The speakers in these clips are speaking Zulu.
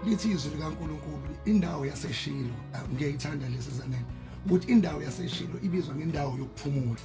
lithi izwi likaNkulunkulu indawo yaseShilo ngiyayithanda lesizaneni ukuthi indawo yaseShilo ibizwa ngendawo yokuphumula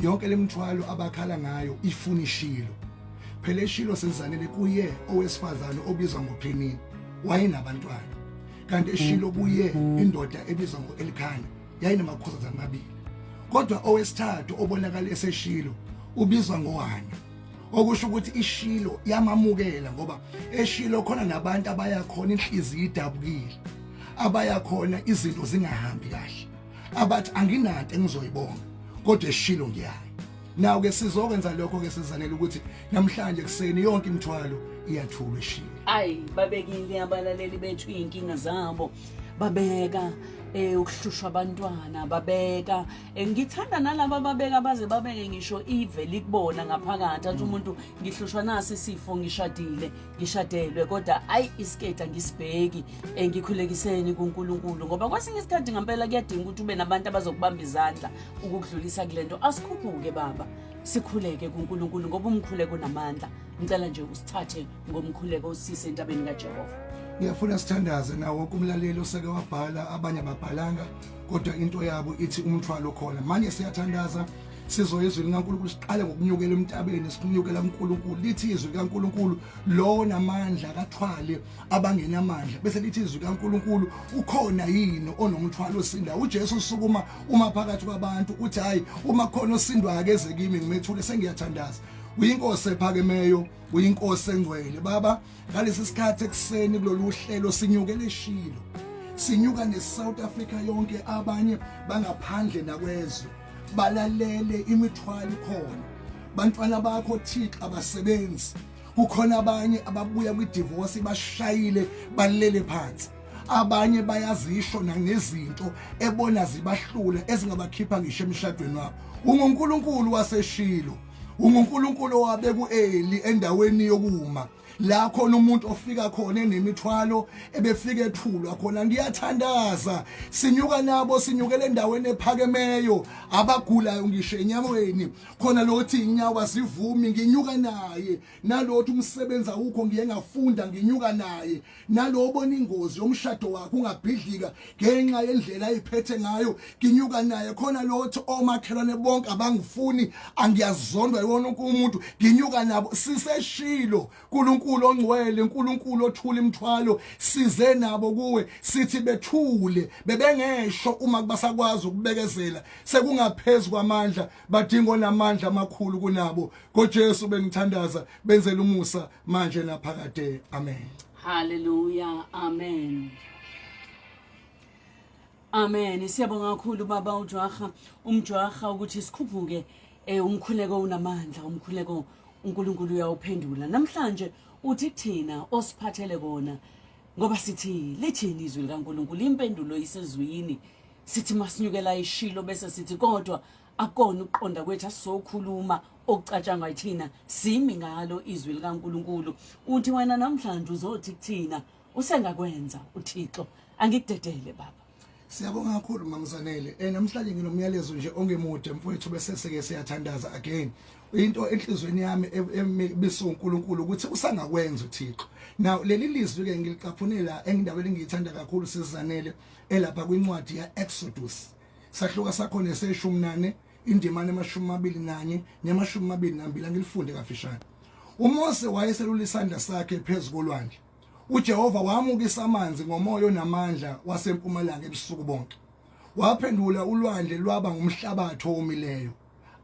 yonke lemthwalo abakhala ngayo ifuna iShilo phela eShilo sezanele kuye owesifazane obizwa ngoPhenini wayinabantwana kanti eShilo kuye indoda ebizwa ngoElkhana yayinamakhosi amabili kodwa owesithathu obonakala eseShilo ubizwa ngoHana okusho ukuthi iShilo yamamukela ngoba eShilo khona nabantu abaya khona inhliziyo idabukile abaya khona izinto zingahambi kahle abathi anginanto engizoyibonga kodwa eShilo ngiyayi nawo ke sizokwenza lokho ke sizanele ukuthi namhlanje kuseni yonke imithwalo iyathulwa eShilo babekile abalaleli bethu inkinga zabo babeka ukuhlushwa abantwana babeka ngithanda nalabo babeka baze babeke ngisho iveli kubona ngaphakathi athi umuntu ngihlushwa nasi isifo ngishadelwe kodwa isketa ngisibheki ngikhulekiseni kuNkulunkulu ngoba kwesinye isikhathi ngempela kuyadinga ukuthi ube nabantu abazokubamba izandla ukudlulisa kulento asikhuphuke baba sikhuleke kuNkulunkulu ngoba umkhuleko unamandla ngicela nje usithathe ngomkhuleko usise entabeni kaJehova. Ngiyafuna sithandaze nawo wonke umlaleli oseke wabhala abanye ababhalanga kodwa into yabo ithi umthwalo khona manje siyathandaza sizoyizwi likaNkulunkulu siqale ngokunyukela emntabeni sinyukela uNkulunkulu lithi izwi likaNkulunkulu lo namandla kathwale abangenamandla bese lithi izwi likaNkulunkulu ukhona yini onomthwalo osinda uJesu usukuma uma phakathi kwabantu uthi hayi uma khona osindwa akeze kimi ngimethule sengiyathandaza uyinkosi ephakemeyo uyinkosi engcwele baba ngalesi sikhathi ekseni kulolu hlelo sinyukele eShilo sinyuka neSouth Africa yonke abanye bangaphandle nakwezwe balalele imithwalo khona bantwana bakho Thixo abasebenzi kukhona abanye ababuya kwidivorce bashayile balele phansi abanye bayazisho nangezinto ebona zibahlula ezingabakhipha ngisho emshadweni wabo uNkulunkulu waseShilo uNkulunkulu wabe kuEli endaweni yokuma la khona umuntu ofika khona enemithwalo ebefika ethulwa khona ngiyathandaza sinyuka nabo sinyukele endaweni ephakemeyo abagulayo ngisho enyamweni khona lothi inyawo zivumi nginyuka naye nalothi umsebenzi awukho ngiye ngafunda nginyuka naye nalobona ingozi yomshado wakhe ungabhidlika ngenxa yendlela ayiphethe ngayo nginyuka naye khona lothi omakhelwane bonke abangifuni angiyazondwa yona umuntu nginyuka nabo siseShilo uNkulunkulu ongcwele uNkulunkulu othula imithwalo size nabo kuwe sithi bethule bebengesho uma kubasakwazi ukubekezela sekungaphezulu kwamandla badinga namandla amakhulu kunabo ngoJesu bengithandaza benzele umusa manje naphakade amen haleluya amen amen siyabonga kakhulu baba umjwaha ukuthi sikhuphuke umkhuleko unamandla umkhuleko uNkulunkulu uyawuphendula namhlanje uthi thina osiphathele kona ngoba sithi lithini izwi likaNkulunkulu impendulo isezwini sithi masinyukela eShilo bese sithi kodwa akona uqonda kwethu asizokhuluma okucatshangwa yithina simi ngalo izwi likaNkulunkulu uthi wena namhlanje uzothi kuthina usengakwenza uThixo angikudedele baba siyabonga kakhulu mamzanele namhlanje nginomyalezo nje ongemude mfowethu bese seke siyathandaza again into enhlizweni yami besuNkulunkulu ukuthi usangakwenza uThixo now leli lizwi ke ngilicaphunela endaweni engiyithanda kakhulu sizanele elapha kwincwadi yaExodus sahluka sakhona eseshumi indimane 21 ne22 angilifunde kafishane uMose wayeselula isandla sakhe phezulu kolwandle uJehova wamukisa amanzi ngomoya onamandla wasempumalanga ebusuku bonke waphendula ulwandle lwaba ngumhlabathi owomileyo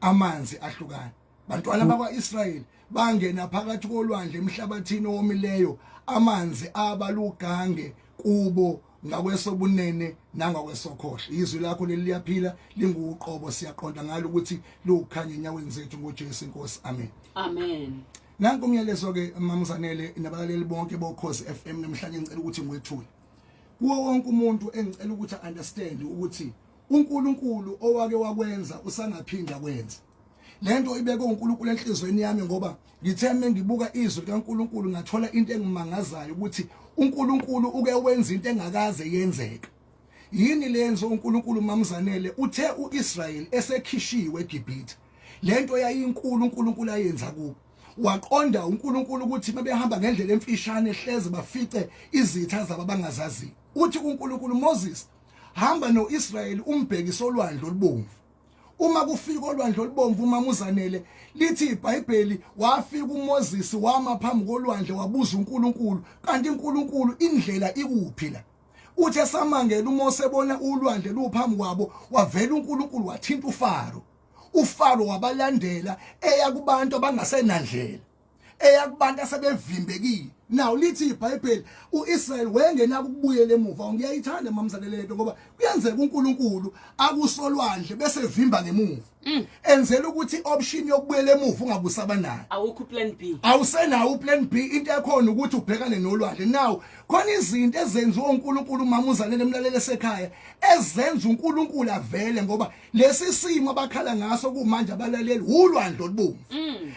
amanzi ahlukana bantwana bakwaIsrayeli bangena phakathi kolwandle emhlabathini owomileyo amanzi abalugange kubo ngakwesobunene nangakwesokhohlo izwi lakho leliyaphila linguqobo siyaqonda ngalo ukuthi lukhanye enyaweni zethu ngoJesu inkosi amen amen nanku umyalezo ke mamzanele nabalaleli bonke boKhozi FM namhlanje ngicela ukuthi ngwethule kuwo wonke umuntu engicela ukuthi understand ukuthi uNkulunkulu owake wakwenza usangaphinda kwenza lento ibeke uNkulunkulu enhlizweni yami ngoba ngitheme ngibuka izwi likaNkulunkulu ngathola into engimangazayo ukuthi uNkulunkulu uke wenza into engakaze yenzeka yini lenzo uNkulunkulu mamzanele uthe uIsrael esekhishiwe eGibhithe lento yayinkulu uNkulunkulu ayenza kubo waqonda uNkulunkulu ukuthi mabehamba ngendlela emfishane ehleze bafice izitha zabo abangazazi uthi uNkulunkulu Moses hamba noIsrayeli umbhekise olwandle olubomvu uma kufika olwandle olubomvu mamuzanele lithi iBhayibheli wafika uMoses wama phambi kolwandle wabuza uNkulunkulu kanti uNkulunkulu indlela ikuphi la uthe samangela uMose ebona ulwandle luphambi kwabo wavela uNkulunkulu wathinta uFaro wabalandela eya kubantu abangasenandlela eya kubantu asebevimbekile now lithi iBhayibheli uIsrael wengena ukubuyela emuva ngiyayithanda mamzalele lento ngoba kuyenzeka uNkulunkulu akusolwandle bese vimba ngemuva enzela ukuthi option yokubuyela emuva ungabusaba nayo awukho plan B awusenawo plan B into ekhona ukuthi ubhekane nolwandle now khona izinto ezenziwa uNkulunkulu mamuzalele emlalele esekhaya ezenza uNkulunkulu avele ngoba lesi simo abakhala ngaso kumanje abalaleli ulwandle olubomvu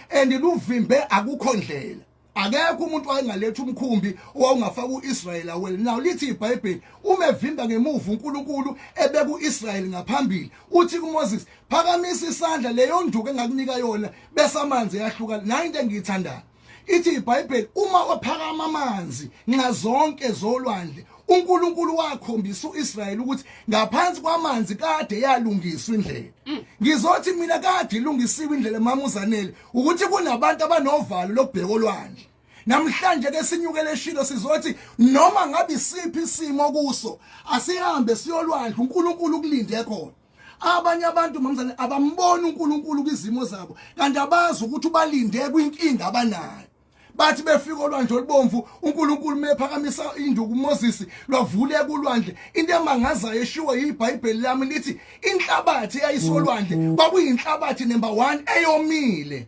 and luvimbe akukho ndlela akekho umuntu wayengaletha umkhumbi owawungafaka uIsrael awele now lithi iBhayibheli uma evimba ngemuva uNkulunkulu ebeka uIsrael ngaphambili uthi kuMoses phakamisa isandla leyo nduku engakunika yona bese amanzi ayahlukana nayo into engiyithandayo ithi iBhayibheli uma waphakama amanzi nxa zonke zolwandle uNkulunkulu wakhombisa uIsrael ukuthi ngaphansi kwamanzi kade yalungiswa indlela ngizothi mina kade ilungisiwe indlela mamuzanele ukuthi kunabantu abanovalo lokubheka olwandle namhlanje ke sinyukele Eshilo sizothi noma ngabe isiphi isimo kuso asihambe siyolwandle uNkulunkulu kulinde khona abanye abantu mamuzanele abambona uNkulunkulu kwizimo zabo kanti abazi ukuthi ubalinde kwinkinga abanayo bathi befika olwandle olubomvu uNkulunkulu mephakamisa induku uMoses lwavule kulwandle into emangazayo eshiwo yiBhayibheli lami lithi inhlabathi eyayisolwandle kwakuyinhlabathi number 1 eyomile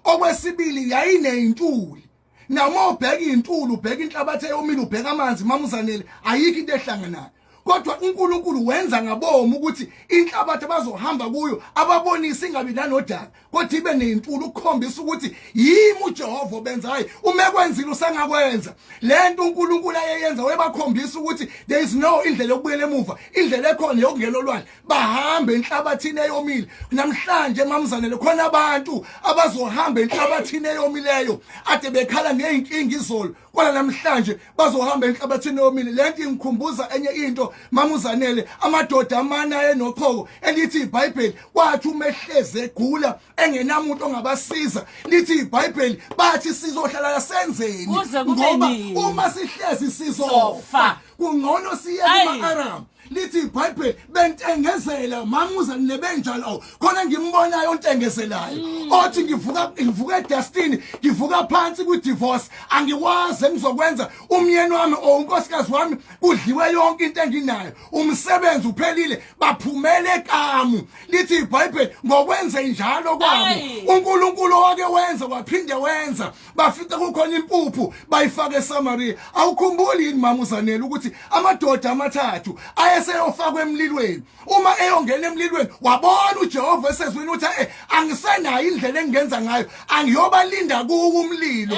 okwesibili yayineyintuli noma ubheka intuli ubheka inhlabathi eyomile ubheka amanzi mamuzanele ayikho into ehlanganayo kodwa uNkulunkulu wenza ngabomu ukuthi inhlabathi abazohamba kuyo ababonisa ingabi nanodaka kodwa ibe nentulu ukukhombisa ukuthi yimi uJehova benza hayi uma ekwenzile usengakwenza lento uNkulunkulu ayeyenza webakhombisa ukuthi there is no indlela yokubuyela emuva indlela ekhona yokungena olwandle bahambe enhlabathini eyomile namhlanje mamuzanele khona abantu abazohamba enhlabathini eyomileyo ade bekhala ngeinkinga izolo kodwa namhlanje bazohamba enhlabathini eyomile lento ingikhumbuza enye into mamuzanele amadoda amana enoqhoko elithi iBhayibheli kwathi umehleze egula engenamuntu ongabasiza lithi iBhayibheli bathi sizohlala senzeni ngoba uma sihlezi sizofa kungcono siye kuma-Aram lithi iBhayibheli bentengezela mamuzanele benjalo khona ngimbonayo ontengezelayo othi ngivuka edestiny ngivuka phansi kwidivorce angikwazi engizokwenza umyeni wami unkosikazi wami kudliwe yonke into enginayo umsebenzi uphelile baphumele kamu lithi iBhayibheli ngokwenza njalo kwabo uNkulunkulu wake wenza waphinde wenza bafika kukhona impuphu bayifaka eSamaria awukhumbuli yini mamuzanele ukuthi amadoda amathathu ayeseyofakwa emlilweni uma eyongena emlilweni wabona uJehova esezwini uthi angisenayo indlela engenza ngayo angiyobalinda kuwo umlilo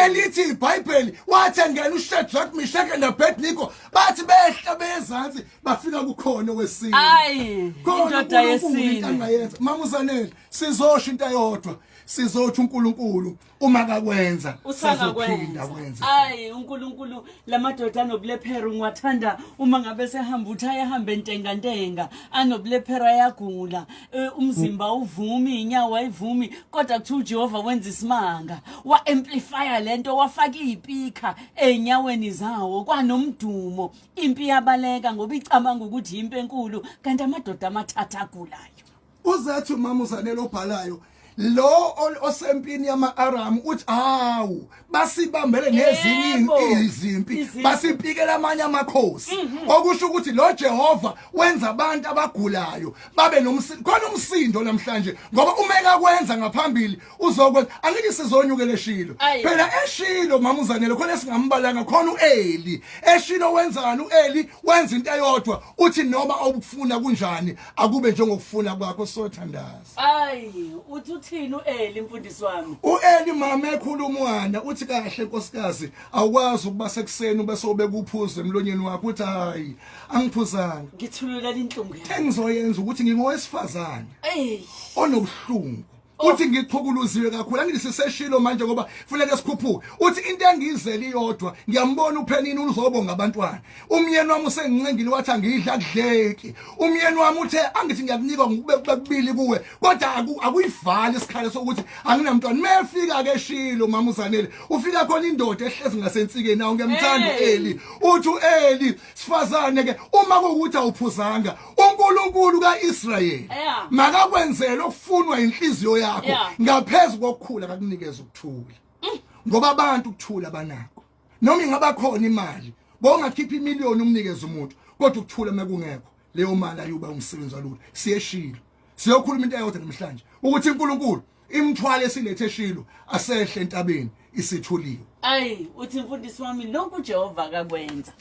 elithi iBhayibheli wathi ngena uShadrach Meshach and Abednego bathi behla bezansi bafika kukhona kwesini indoda yesini angayenza mamuzanele sizosho into eyodwa sizothi uNkulunkulu uma akakwenza usakakwenza uNkulunkulu lamadoda anobulephero ngiwathanda uma ngabe sehamba uthi ayahambe entengantenga anobulephero ayagula umzimba uvumi inyawo ayivumi kodwa kuthi uJehova wenza isimanga wa amplify lento wafaka izipika enyaweni zawo kwanomdumo impi yabaleka ngoba icabanga ukuthi impi enkulu kanti amadoda amathatha agulayo uzathi mamuzanele obhalayo lo osempini yama-Aram uthi hawu basibambele nezinye izimpi basipikela amanye amakhosi okusho ukuthi lo Jehova wenza abantu abagulayo babe khona umsindo namhlanje ngoba uma ekakwenza ngaphambili uzokwenza angithi sizonyukela Eshilo phela Eshilo mamuzanele khona singambalanga khona uEli Eshilo wenzani uEli wenza into eyodwa uthi noma okufuna kunjani akube njengokufuna kwakho sothandaza uthini uEli mfundisi wami uEli mama ekhuluma umwana uthi kahle nkosikazi awukwazi ukuba sekuseni ube sobeka uphuzo emlonyeni wakho uthi hayi angiphuzanga ngithululela inhlungu engizoyenza ukuthi ngingowesifazane onobuhlungu uthi ngiqhukuluziwe kakhulu angithi siseshilo manje ngoba funeka sikhuphuke uthi into engizele iyodwa ngiyambona uphenini uzobonga abantwana umyeni wami usengincengile wathi angidla kudleki umyeni wami uthe angithi ngiyakunika ngokubili kuwe kodwa akuyivali isikhalo sokuthi anginamntwana mefika ke Eshilo mama uZanele ufika khona indoda ehlezi ngasensikeni nawo ngiyamthanda Eli uthi uEli sifazane ke uma kuukuthi awuphuzanga uNkulunkulu kaIsrayeli makakwenzele okufunwa inhliziyo yakho ngaphezulu kokukhula akakunikeza ukuthula ngoba abantu ukuthula banako noma ingaba khona imali bongakhipha imiliyoni umnikeze umuntu kodwa ukuthula makungekho leyo mali ayuba umsebenzi walutho siyeshilo siyokhuluma into eyodwa namhlanje ukuthi uNkulunkulu imthwalo esilethe Eshilo asehle entabeni isithuliwe uthi mfundisi wami lokhu Jehova akakwenza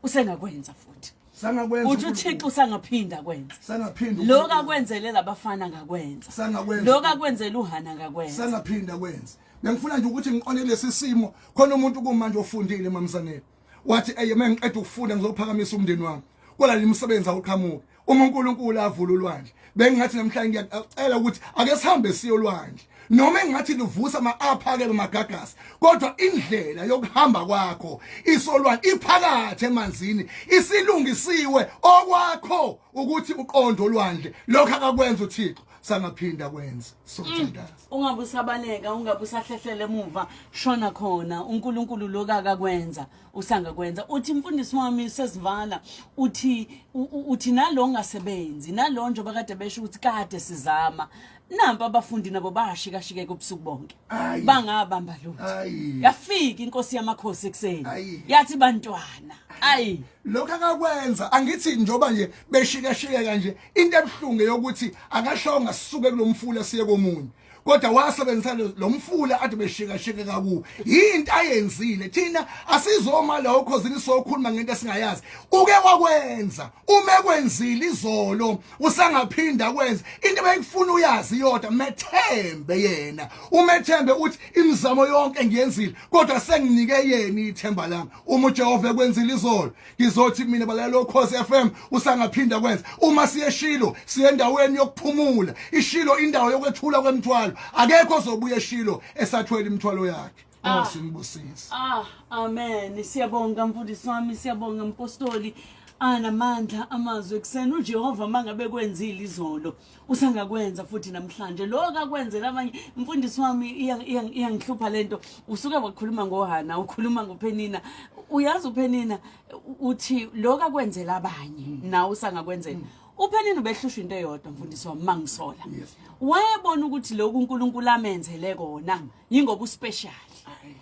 usengakwenza futhi sangakwenza uthi uThixo usangaphinda kwenza sangaphinda lokho akwenzele labafana ngakwenza sangakwenza lokho akwenzele uHana ngakwenza sangaphinda kwenza ngifuna nje ukuthi ngiqone lesi simo khona umuntu kumanje ofundile mamsanele wathi mengiqeda ukufunda ngizophakamisa umndeni wami kola limsebenza uqhamuka uma uNkulunkulu avula ulwandle bengathi namhlanje ngiyacela ukuthi ake sihambe siyolwandle noma engathi luvusa ama-aphakele magagasi kodwa indlela yokuhamba kwakho isolwandle iphakathi emanzini isilungisiwe okwakho ukuthi uqonde olwandle lokho akakwenza uThixo sangaphinda kwenza sokuthandaza ungabe usabaleka ungabe usahlehlele emuva shona khona uNkulunkulu lokho akakwenza usangakwenza uthi mfundisi wami sesivala uthi nalo ngasebenzi nalo nje bakade besho ukuthi kade sizama nampa abafundi nabo bashikashike kubusuku bonke bangabamba lutho yafika inkosi yamakhosi ekseni yathi bantwana lokho akakwenza angithi njoba nje beshikashike kanje into ebhlungu yokuthi akahlonga sisuke kulomfula siye komunye kodwa wasebenzisa lo mfula ade beshikashike kaku into ayenzile thina asizoma la uKhozini sokhuluma ngento esingayazi uke wakwenza uma ekwenzile izolo usangaphinda kwenza into ebekufuna uyazi yodwa methembe yena umethembe uthi imizamo yonke ngiyenzile kodwa senginike yena ithemba lami uma uJehova ekwenzile izolo ngizothi mina balalo uKhozi FM usangaphinda kwenza uma siye Eshilo siye endaweni yokuphumula Eshilo indawo yokwethula kwemthwalo akekho ozobuya Eshilo esathwele imithwalo yakhe sinibusise amen siyabonga mfundisi wami siyabonga mpostoli anamandla amazwi ekseni uJehova mangabe kwenzile izolo usangakwenza futhi namhlanje lokho akwenzela abanye mfundisi wami iyangihlupha lento usuke wakhuluma ngoHana ukhuluma ngoPenina uyazi uPenina uthi lokho akwenzela abanye nawe usangakwenzela uPenina ubehlushwa into eyodwa mfundisi wami mangisola wayebona ukuthi lokhu uNkulunkulu amenzele kona yingoba uspecial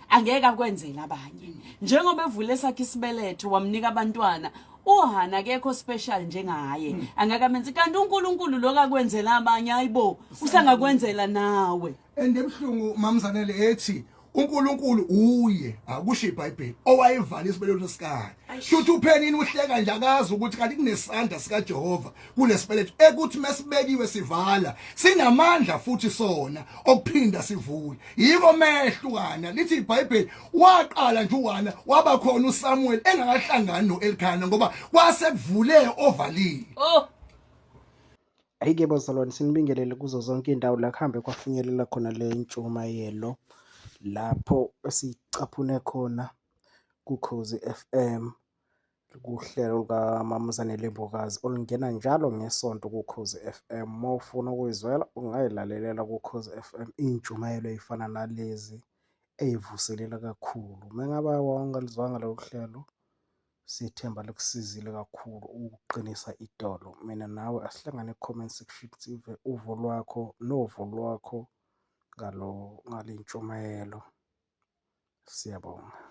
angeke akwenzela abanye njengoba evule esakhe isibeletho wamnika abantwana uHana akekho special njengaye angakamenzi kanti uNkulunkulu lokho akwenzela abanye hayibo usangakwenzela nawe endebhlungu mamzanele ethi uNkulunkulu uye akusho iBhayibheli owayevala isibeletho sikade shuthi uPenina uhleka nje akazi ukuthi kanti kunesandla sikaJehova kulesibeletho ekuthi mesibekiwe sivala sinamandla futhi sona okuphinda sivule yiko mehlukana lithi iBhayibheli waqala nje uHana waba khona uSamuel engakahlangani noElkana ngoba kwase kuvule ovalile ayike bazalwane sinibingelele kuzo zonke indawo la kuhambe kwafinyelela khona le ntshumayelo lapho esicaphune khona kuKhozi FM kuhlelo lukaMamuzanele Mbokazi olungena njalo ngesonto kuKhozi FM mawufuna ukuyizwela ungayilalelela kuKhozi FM intshumayelo efana nalezi eyivuselela kakhulu mengabe wangalizwanga lo hlelo sithemba lokusizile kakhulu ukuqinisa idolo mina nawe asihlangane comment section sive uvo lwakho novo lwakho ngale ntshumayelo siyabonga